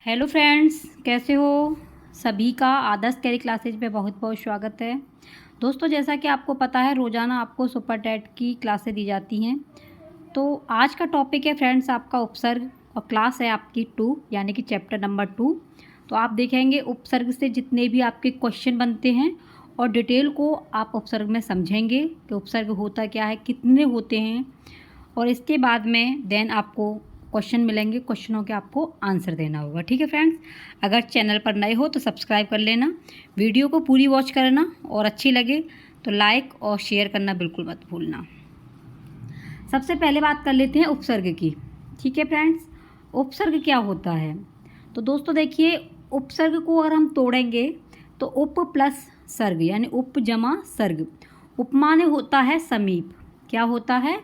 Hello friends, कैसे हो? सभी का आदर्श कैरी क्लासेज पे बहुत बहुत स्वागत है। दोस्तों, जैसा कि आपको पता है रोज़ाना आपको सुपर टेट की क्लासें दी जाती हैं। तो आज का टॉपिक है फ्रेंड्स आपका उपसर्ग और क्लास है आपकी 2 यानी कि चैप्टर नंबर 2। तो आप देखेंगे उपसर्ग से जितने भी आपके क्वेश्चन बनते हैं और डिटेल को आप उपसर्ग में समझेंगे कि उपसर्ग होता क्या है, कितने होते हैं, और इसके बाद में देन आपको क्वेश्चन मिलेंगे। क्वेश्चनों के आपको आंसर देना होगा। ठीक है फ्रेंड्स, अगर चैनल पर नए हो तो सब्सक्राइब कर लेना, वीडियो को पूरी वॉच करना और अच्छी लगे तो लाइक और शेयर करना बिल्कुल मत भूलना। सबसे पहले बात कर लेते हैं उपसर्ग की। ठीक है फ्रेंड्स, उपसर्ग क्या होता है? तो दोस्तों देखिए, उपसर्ग को अगर हम तोड़ेंगे तो उप प्लस सर्ग यानी उप जमा सर्ग। उपमाने होता है समीप। क्या होता है?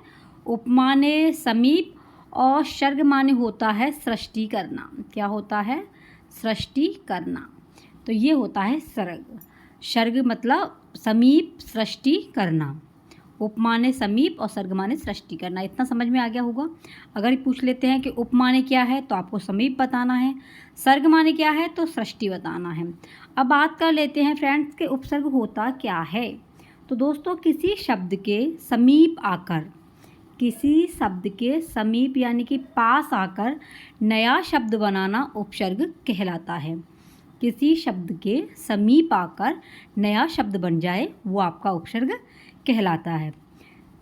उपमाने समीप। और सर्ग माने होता है सृष्टि करना। क्या होता है? सृष्टि करना। तो ये होता है सर्ग। सर्ग मतलब समीप, सृष्टि करना। उपमाने समीप और सर्ग माने सृष्टि करना। इतना समझ में आ गया होगा। अगर पूछ लेते हैं कि उपमाने क्या है तो आपको समीप बताना है, सर्ग माने क्या है तो सृष्टि बताना है। अब बात कर लेते हैं फ्रेंड्स कि उपसर्ग होता क्या है। तो दोस्तों, किसी शब्द के समीप आकर, किसी शब्द के समीप यानी कि पास आकर नया शब्द बनाना उपसर्ग कहलाता है। किसी शब्द के समीप आकर नया शब्द बन जाए वो आपका उपसर्ग कहलाता है।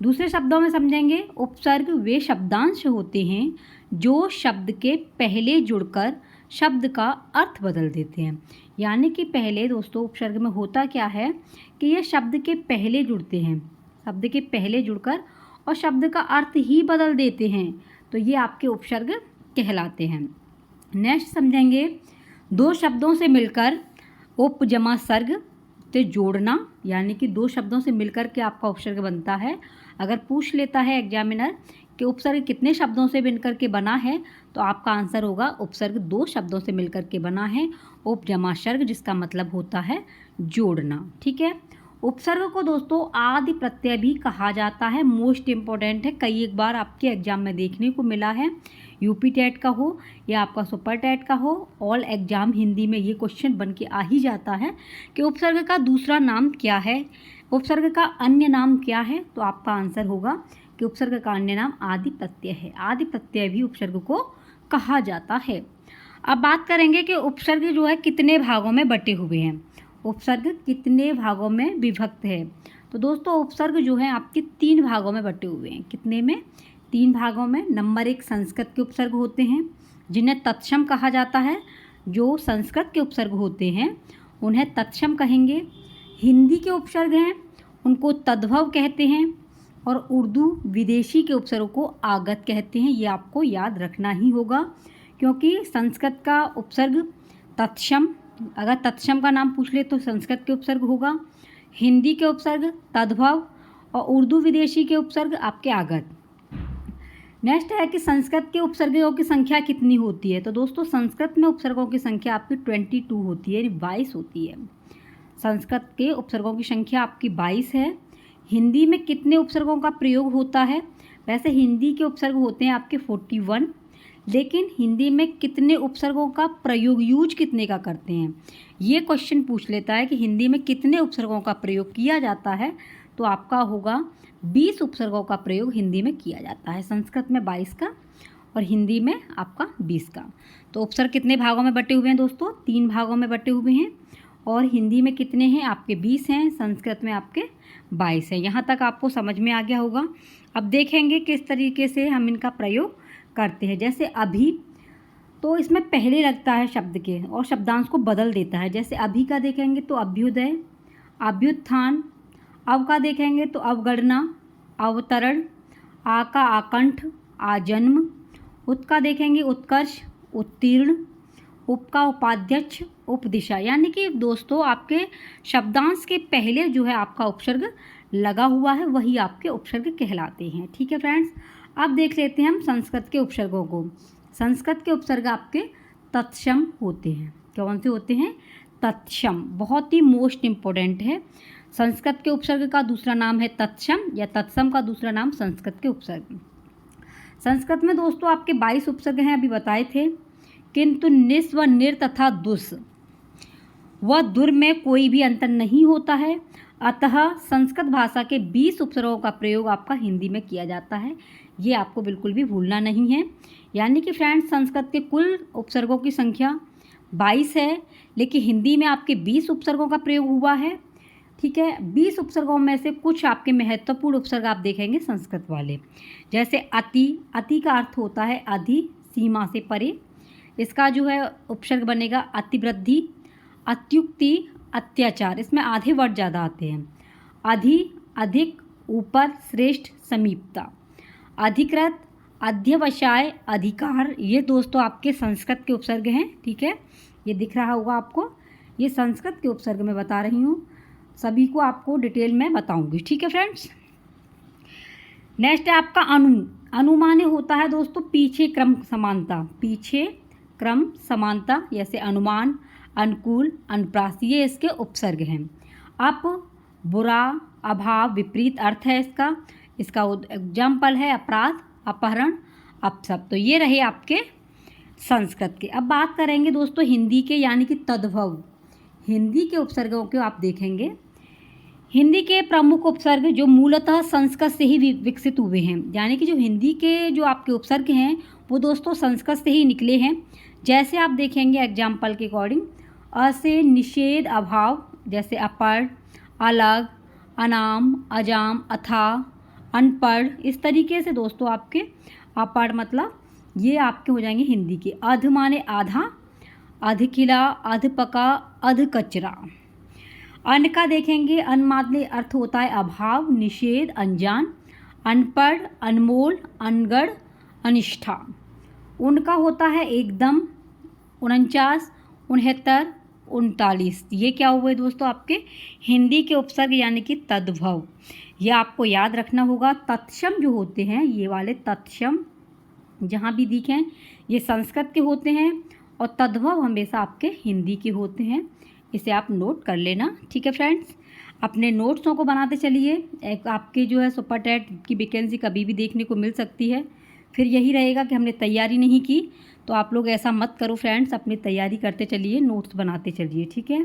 दूसरे शब्दों में समझेंगे, उपसर्ग वे शब्दांश होते हैं जो शब्द के पहले जुड़कर शब्द का अर्थ बदल देते हैं। यानी कि पहले दोस्तों उपसर्ग में होता क्या है कि ये शब्द के पहले जुड़ते हैं, शब्द के पहले जुड़कर और शब्द का अर्थ ही बदल देते हैं। तो ये आपके उपसर्ग कहलाते हैं। नेक्स्ट समझेंगे, दो शब्दों से मिलकर उप जमा सर्ग से जोड़ना, यानी कि दो शब्दों से मिलकर के आपका उपसर्ग बनता है। अगर पूछ लेता है एग्जामिनर कि उपसर्ग कितने शब्दों से मिलकर के बना है तो आपका आंसर होगा उपसर्ग दो शब्दों से मिलकर के बना है, उप जमा सर्ग, जिसका मतलब होता है जोड़ना। ठीक है। उपसर्ग को दोस्तों आदि प्रत्यय भी कहा जाता है। मोस्ट इम्पोर्टेंट है, कई एक बार आपके एग्जाम में देखने को मिला है। यूपी टेट का हो या आपका सुपर टेट का हो, ऑल एग्जाम हिंदी में ये क्वेश्चन बन के आ ही जाता है कि उपसर्ग का दूसरा नाम क्या है, उपसर्ग का अन्य नाम क्या है। तो आपका आंसर होगा कि उपसर्ग का अन्य नाम आदि प्रत्यय है। आदि प्रत्यय भी उपसर्ग को कहा जाता है। अब बात करेंगे कि उपसर्ग जो है कितने भागों में बटे हुए हैं, उपसर्ग कितने भागों में विभक्त है। तो दोस्तों उपसर्ग जो है आपके 3 भागों में बटे हुए हैं। कितने में? 3 भागों में। नंबर 1 संस्कृत के उपसर्ग होते हैं जिन्हें तत्सम कहा जाता है। जो संस्कृत के उपसर्ग होते हैं उन्हें तत्सम कहेंगे। हिंदी के उपसर्ग हैं उनको तद्भव कहते हैं। और उर्दू विदेशी के उपसर्ग को आगत कहते हैं। ये आपको याद रखना ही होगा क्योंकि संस्कृत का उपसर्ग तत्सम, अगर तत्सम का नाम पूछ ले तो संस्कृत के उपसर्ग होगा, हिंदी के उपसर्ग तद्भव और उर्दू विदेशी के उपसर्ग आपके आगत। नेक्स्ट है कि संस्कृत के उपसर्गों की संख्या कितनी होती है। तो दोस्तों संस्कृत में उपसर्गों की संख्या आपकी 22 होती है, 22 होती है। संस्कृत के उपसर्गों की संख्या आपकी 22 है। हिंदी में कितने उपसर्गों का प्रयोग होता है? वैसे हिंदी के उपसर्ग होते हैं आपके 41, लेकिन हिंदी में कितने उपसर्गों का प्रयोग, यूज कितने का करते हैं, ये क्वेश्चन पूछ लेता है कि हिंदी में कितने उपसर्गों का प्रयोग किया जाता है। तो आपका होगा 20 उपसर्गों का प्रयोग हिंदी में किया जाता है। संस्कृत में 22 का और हिंदी में आपका 20 का। तो उपसर्ग कितने भागों में बटे हुए हैं दोस्तों? 3 भागों में बटे हुए हैं। और हिंदी में कितने हैं? आपके 20 हैं, संस्कृत में आपके 22 हैं। यहाँ तक आपको समझ में आ गया होगा। अब देखेंगे किस तरीके से हम इनका प्रयोग करते हैं। जैसे अभी, तो इसमें पहले लगता है शब्द के और शब्दांश को बदल देता है। जैसे अभी का देखेंगे तो अभ्युदय, अभ्युत्थान। अव का देखेंगे तो अवगणना, अवतरण। आ का आकंठ, आजन्म। उत का देखेंगे उत्कर्ष, उत्तीर्ण। उप का उपाध्यक्ष, उपदिशा। यानी कि दोस्तों आपके शब्दांश के पहले जो है आपका उपसर्ग लगा हुआ है वही आपके उपसर्ग कहलाते हैं। ठीक है फ्रेंड्स, अब देख लेते हैं हम संस्कृत के उपसर्गों को। संस्कृत के उपसर्ग आपके तत्सम होते हैं। कौन से होते हैं? तत्सम। बहुत ही मोस्ट इम्पोर्टेंट है। संस्कृत के उपसर्ग का दूसरा नाम है तत्सम या तत्सम का दूसरा नाम संस्कृत के उपसर्ग। संस्कृत में दोस्तों आपके 22 उपसर्ग हैं, अभी बताए थे। किंतु निस व निर तथा दुस व दुर में कोई भी अंतर नहीं होता है। अतः संस्कृत भाषा के 20 उपसर्गों का प्रयोग आपका हिंदी में किया जाता है। ये आपको बिल्कुल भी भूलना नहीं है। यानी कि फ्रेंड्स, संस्कृत के कुल उपसर्गों की संख्या 22 है, लेकिन हिंदी में आपके 20 उपसर्गों का प्रयोग हुआ है। ठीक है, 20 उपसर्गों में से कुछ आपके महत्वपूर्ण उपसर्ग आप देखेंगे संस्कृत वाले, जैसे अति। अति का अर्थ होता है अधि, सीमा से परे। इसका जो है उपसर्ग बनेगा अतिवृद्धि, अत्युक्ति, अत्याचार। इसमें आधे वर्ड ज़्यादा आते हैं। अधि, अधिक, ऊपर, श्रेष्ठ, समीपता। अधिकृत, अध्यवसाय, अधिकार। ये दोस्तों आपके संस्कृत के उपसर्ग हैं। ठीक है, ये दिख रहा होगा आपको। ये संस्कृत के उपसर्ग मैं बता रही हूँ, सभी को आपको डिटेल में बताऊंगी। ठीक है फ्रेंड्स, नेक्स्ट है आपका अनु। अनु माने होता है दोस्तों पीछे क्रम समानता। पीछे क्रम समानता, जैसे अनुमान, अनुकूल, अनुप्रास, ये इसके उपसर्ग हैं। अप, बुरा, अभाव, विपरीत अर्थ है इसका। इसका एग्जाम्पल है अपराध, अपहरण, अपशब्द। तो ये रहे आपके संस्कृत के। अब बात करेंगे दोस्तों हिंदी के, यानी कि तद्भव। हिंदी के उपसर्गों को आप देखेंगे। हिंदी के प्रमुख उपसर्ग जो मूलतः संस्कृत से ही विकसित हुए हैं, यानी कि जो हिंदी के जो आपके उपसर्ग हैं वो दोस्तों संस्कृत से ही निकले हैं। जैसे आप देखेंगे एग्जाम्पल के अकॉर्डिंग, अ से निषेध, अभाव, जैसे अपढ़, अलग, अनाम, अजाम, अथा, अनपढ़। इस तरीके से दोस्तों आपके अपढ़ मतलब ये आपके हो जाएंगे हिंदी के। अध माने आधा, अधखिला, अधपका, अधकचरा। अन का देखेंगे, अन माने अर्थ होता है अभाव, निषेध, अनजान, अनपढ़, अनमोल, अनगढ़, अनिष्ठा। उनका होता है एकदम, 49, 69, 39। ये क्या हुए दोस्तों आपके हिंदी के उपसर्ग, यानी कि तद्भव। ये आपको याद रखना होगा। तत्सम जो होते हैं, ये वाले तत्सम जहाँ भी दिखें ये संस्कृत के होते हैं, और तद्भव हमेशा आपके हिंदी के होते हैं। इसे आप नोट कर लेना। ठीक है फ्रेंड्स, अपने नोट्सों को बनाते चलिए। एक आपके जो है सुपर टेट की वैकेंसी कभी भी देखने को मिल सकती है। फिर यही रहेगा कि हमने तैयारी नहीं की, तो आप लोग ऐसा मत करो फ्रेंड्स, अपनी तैयारी करते चलिए, नोट्स बनाते चलिए। ठीक है,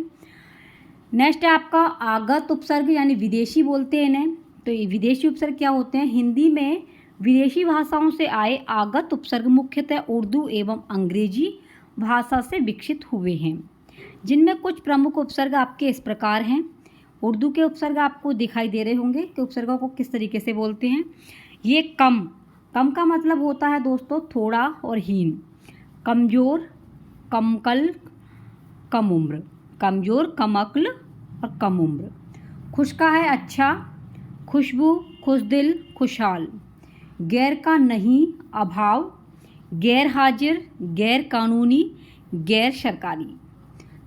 नेक्स्ट है आपका आगत उपसर्ग, यानी विदेशी बोलते हैं इन्हें। तो ये विदेशी उपसर्ग क्या होते हैं? हिंदी में विदेशी भाषाओं से आए आगत उपसर्ग मुख्यतः उर्दू एवं अंग्रेजी भाषा से विकसित हुए हैं, जिनमें कुछ प्रमुख उपसर्ग आपके इस प्रकार हैं। उर्दू के उपसर्ग आपको दिखाई दे रहे होंगे कि उपसर्गों को किस तरीके से बोलते हैं। ये कम, कम का मतलब होता है दोस्तों थोड़ा और हीन। कमज़ोर, कमकल, कम उम्र। कमज़ोर, कम अक्ल और कम उम्र। खुश का है अच्छा, खुशबू, खुशदिल, खुशहाल। गैर का नहीं, अभाव। गैर हाजिर, गैर कानूनी, गैर सरकारी।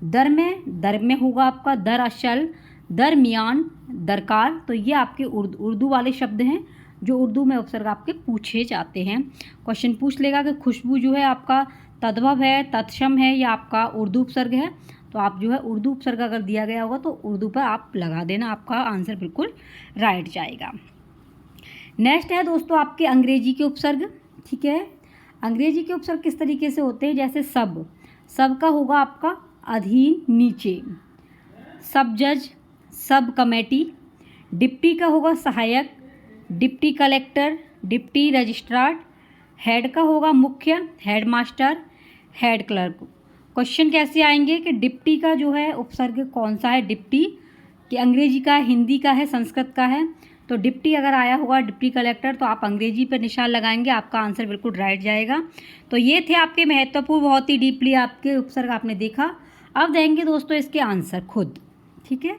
दर में होगा आपका दरअसल, दरमियान, दरकार। तो ये आपके उर्दू वाले शब्द हैं जो उर्दू में उपसर्ग आपके पूछे जाते हैं। क्वेश्चन पूछ लेगा कि खुशबू जो है आपका तद्भव है, तत्सम है, या आपका उर्दू उपसर्ग है। तो आप जो है उर्दू उपसर्ग अगर दिया गया होगा तो उर्दू पर आप लगा देना, आपका आंसर बिल्कुल राइट जाएगा। नेक्स्ट है दोस्तों आपके अंग्रेजी के उपसर्ग। ठीक है, अंग्रेजी के उपसर्ग किस तरीके से होते हैं? जैसे सब का होगा आपका अधीन, नीचे। सब जज, सब कमेटी। डिप्टी का होगा सहायक, deputy collector, deputy registrar. Head का होगा मुख्य, head master, head clerk. Question कैसे आएंगे कि डिप्टी का जो है उपसर्ग कौन सा है? डिप्टी कि अंग्रेजी का, हिंदी का है, संस्कृत का है। तो डिप्टी अगर आया होगा, डिप्टी कलेक्टर, तो आप अंग्रेजी पर निशान लगाएंगे, आपका आंसर बिल्कुल राइट जाएगा। तो ये थे आपके महत्वपूर्ण, बहुत ही डीपली आपके उपसर्ग आपने देखा। अब देंगे दोस्तों इसके आंसर खुद। ठीक है,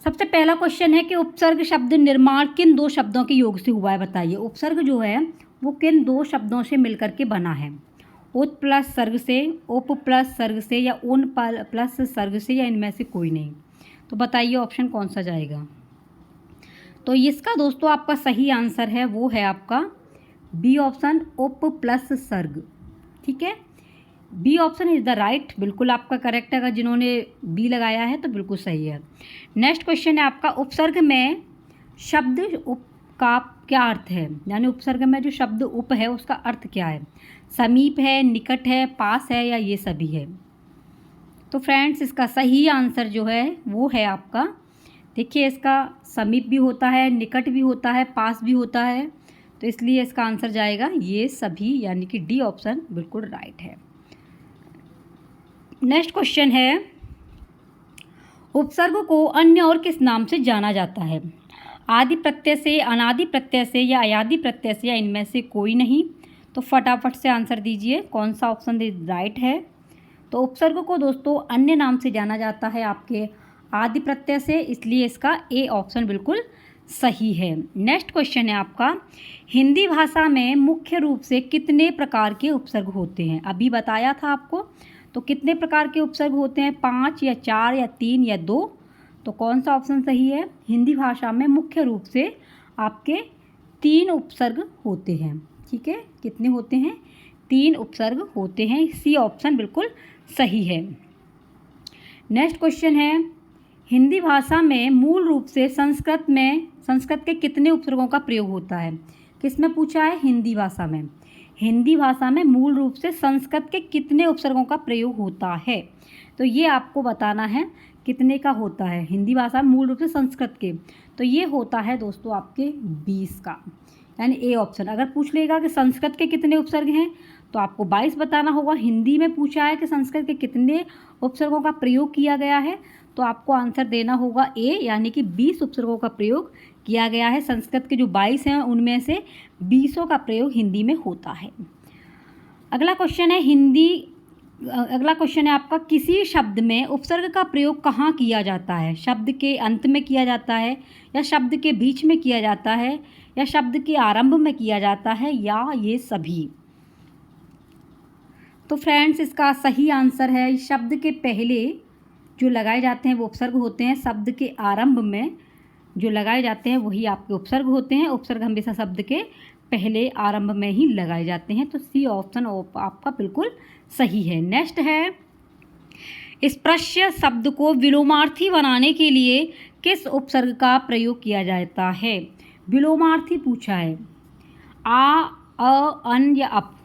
सबसे पहला क्वेश्चन है कि उपसर्ग शब्द निर्माण किन दो शब्दों के योग से हुआ है? बताइए। उपसर्ग जो है वो किन दो शब्दों से मिलकर के बना है? उत प्लस सर्ग से, उप प्लस सर्ग से, या उन प्लस सर्ग से, या इनमें से कोई नहीं? तो बताइए ऑप्शन कौन सा जाएगा? तो इसका दोस्तों आपका सही आंसर है वो है आपका बी ऑप्शन, उप प्लस सर्ग। ठीक है, B option is the right, बिल्कुल आपका करेक्ट है। अगर जिन्होंने बी लगाया है तो बिल्कुल सही है। नेक्स्ट क्वेश्चन है आपका उपसर्ग में शब्द उप का क्या अर्थ है? यानी उपसर्ग में जो शब्द उप है उसका अर्थ क्या है? समीप है, निकट है, पास है या ये सभी है। तो फ्रेंड्स इसका सही आंसर जो है वो है आपका, देखिए इसका समीप भी होता है, निकट भी होता है, पास भी होता है, तो इसलिए इसका आंसर जाएगा ये सभी, यानी कि डी ऑप्शन बिल्कुल राइट है। नेक्स्ट क्वेश्चन है, उपसर्ग को अन्य और किस नाम से जाना जाता है? आदि प्रत्यय से, अनादि प्रत्यय से या अयादि प्रत्यय से या इनमें से कोई नहीं। तो फटाफट से आंसर दीजिए कौन सा ऑप्शन राइट है। तो उपसर्ग को दोस्तों अन्य नाम से जाना जाता है आपके आदि प्रत्यय से, इसलिए इसका ए ऑप्शन बिल्कुल सही है। नेक्स्ट क्वेश्चन है आपका, हिंदी भाषा में मुख्य रूप से कितने प्रकार के उपसर्ग होते हैं? अभी बताया था आपको, तो कितने प्रकार के उपसर्ग होते हैं? 5 या 4 या 3 या 2? तो कौन सा ऑप्शन सही है? हिंदी भाषा में मुख्य रूप से आपके 3 उपसर्ग होते हैं। ठीक है, कितने होते हैं? 3 उपसर्ग होते हैं, सी ऑप्शन बिल्कुल सही है। नेक्स्ट क्वेश्चन है, हिंदी भाषा में मूल रूप से संस्कृत के कितने उपसर्गों का प्रयोग होता है? किसमें पूछा है? हिंदी भाषा में। हिंदी भाषा में मूल रूप से संस्कृत के कितने उपसर्गों का प्रयोग होता है? तो ये आपको बताना है कितने का होता है हिंदी भाषा में मूल रूप से संस्कृत के। तो ये होता है दोस्तों आपके 20 का, यानी ए ऑप्शन। अगर पूछ लेगा कि संस्कृत के कितने उपसर्ग हैं तो आपको 22 बताना होगा। हिंदी में पूछा है कि संस्कृत के कितने उपसर्गों का प्रयोग किया गया है, तो आपको आंसर देना होगा ए, यानी कि 20 उपसर्गों का प्रयोग किया गया है। संस्कृत के जो 22 हैं उनमें से 20 का प्रयोग हिंदी में होता है। अगला क्वेश्चन है आपका, किसी शब्द में उपसर्ग का प्रयोग कहाँ किया जाता है? शब्द के अंत में किया जाता है, या शब्द के बीच में किया जाता है, या शब्द के आरंभ में किया जाता है, या ये सभी? तो फ्रेंड्स इसका सही आंसर है, शब्द के पहले जो लगाए जाते हैं वो उपसर्ग होते हैं। शब्द के आरंभ में जो लगाए जाते हैं वही आपके उपसर्ग होते हैं। उपसर्ग हमेशा शब्द के पहले आरंभ में ही लगाए जाते हैं। तो सी ऑप्शन आपका बिल्कुल सही है। नेक्स्ट है, स्पृश्य शब्द को विलोमार्थी बनाने के लिए किस उपसर्ग का प्रयोग किया जाता है? विलोमार्थी पूछा है, आ, अ, अन या अप।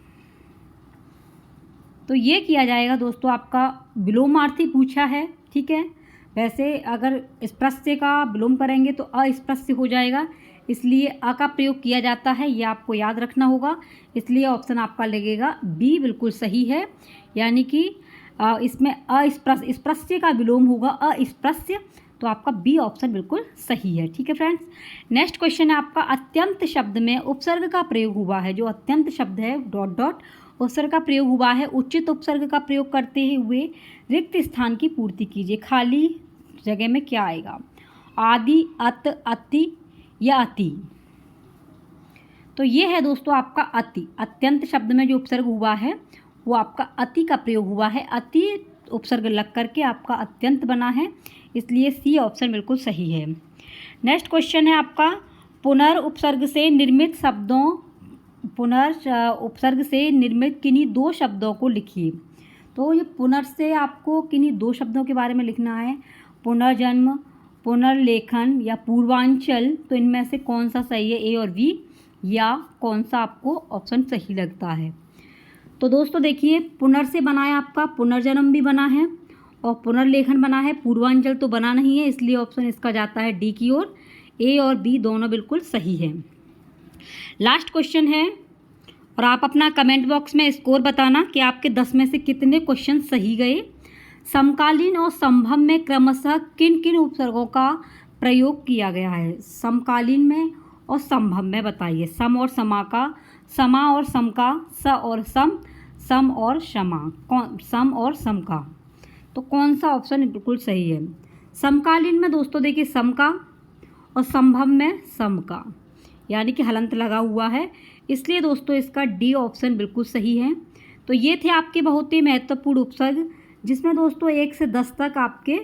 तो ये किया जाएगा दोस्तों, आपका विलोमार्थी पूछा है। ठीक है, वैसे अगर स्पृश्य का विलोम करेंगे तो अस्पृश्य हो जाएगा, इसलिए अ का प्रयोग किया जाता है, ये आपको याद रखना होगा। इसलिए ऑप्शन आपका लगेगा बी बिल्कुल सही है, यानी कि इसमें स्पृश्य का विलोम होगा अस्पृश्य, तो आपका बी ऑप्शन बिल्कुल सही है। ठीक है फ्रेंड्स, नेक्स्ट क्वेश्चन है आपका, अत्यंत शब्द में उपसर्ग का प्रयोग हुआ है। जो अत्यंत शब्द है डॉट डॉट उपसर्ग का प्रयोग हुआ है, उचित उपसर्ग का प्रयोग करते हुए रिक्त स्थान की पूर्ति कीजिए। खाली जगह में क्या आएगा? आदि, अत, अति या अति? तो ये है दोस्तों आपका अति। अत्यंत शब्द में जो उपसर्ग हुआ है वो आपका अति का प्रयोग हुआ है। अति उपसर्ग लग करके आपका अत्यंत बना है, इसलिए सी ऑप्शन बिल्कुल सही है। नेक्स्ट क्वेश्चन है आपका, उपसर्ग से निर्मित किन्हीं 2 शब्दों को लिखिए। तो ये से आपको किन्हीं 2 शब्दों के बारे में लिखना है, पुनर्जन्म, पुनर्लेखन या पूर्वांचल। तो इनमें से कौन सा सही है, ए और बी, या कौन सा आपको ऑप्शन सही लगता है? तो दोस्तों देखिए, से बना है आपका, पुनर्जन्म भी बना है और पुनर्लेखन बना है, पूर्वांचल तो बना नहीं है, इसलिए ऑप्शन इसका जाता है डी की ओर। ए और बी दोनों बिल्कुल सही है। लास्ट क्वेश्चन है, और आप अपना कमेंट बॉक्स में स्कोर बताना कि आपके 10 में से कितने क्वेश्चन सही गए। समकालीन और संभव में क्रमशः किन किन उपसर्गों का प्रयोग किया गया है? समकालीन में और संभव में बताइए। सम और समा का, समा और सम का, स और सम, सम और क्षमा, सम और सम का। तो कौन सा ऑप्शन बिल्कुल सही है? समकालीन में दोस्तों देखिए सम का, और संभव में सम का, यानी कि हलंत लगा हुआ है, इसलिए दोस्तों इसका डी ऑप्शन बिल्कुल सही है। तो ये थे आपके बहुत ही महत्वपूर्ण उपसर्ग, जिसमें दोस्तों 1 से 10 तक आपके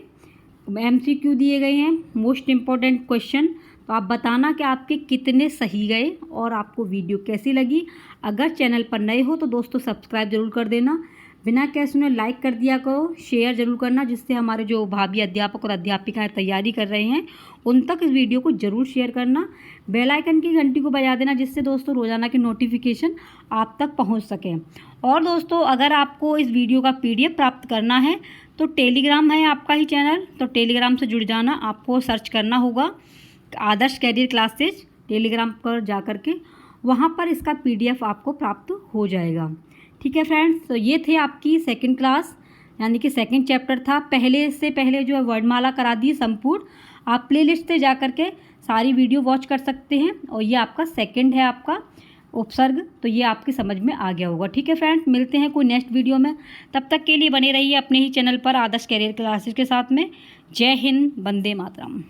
MCQ दिए गए हैं, मोस्ट इम्पॉर्टेंट क्वेश्चन। तो आप बताना कि आपके कितने सही गए और आपको वीडियो कैसी लगी। अगर चैनल पर नए हो तो दोस्तों सब्सक्राइब जरूर कर देना। बिना कहे सुने लाइक कर दिया करो, शेयर ज़रूर करना, जिससे हमारे जो भाभी अध्यापक और अध्यापिकाएँ तैयारी कर रहे हैं उन तक इस वीडियो को ज़रूर शेयर करना। बेल आइकन की घंटी को बजा देना, जिससे दोस्तों रोज़ाना की नोटिफिकेशन आप तक पहुंच सके। और दोस्तों अगर आपको इस वीडियो का PDF प्राप्त करना है तो टेलीग्राम है आपका ही चैनल, तो टेलीग्राम से जुड़ जाना। आपको सर्च करना होगा आदर्श कैरियर क्लासेज, टेलीग्राम पर जा कर के वहाँ पर इसका PDF आपको प्राप्त हो जाएगा। ठीक है फ्रेंड्स, तो ये थे आपकी सेकंड क्लास, यानी कि सेकंड चैप्टर था। पहले जो है वर्णमाला करा दी संपूर्ण। आप प्लेलिस्ट से जा कर के सारी वीडियो वॉच कर सकते हैं। और ये आपका सेकंड है आपका उपसर्ग, तो ये आपकी समझ में आ गया होगा। ठीक है फ्रेंड्स, मिलते हैं कोई नेक्स्ट वीडियो में। तब तक के लिए बने रहिए अपने ही चैनल पर आदर्श कैरियर क्लासेज के साथ में। जय हिंद, वंदे मातरम।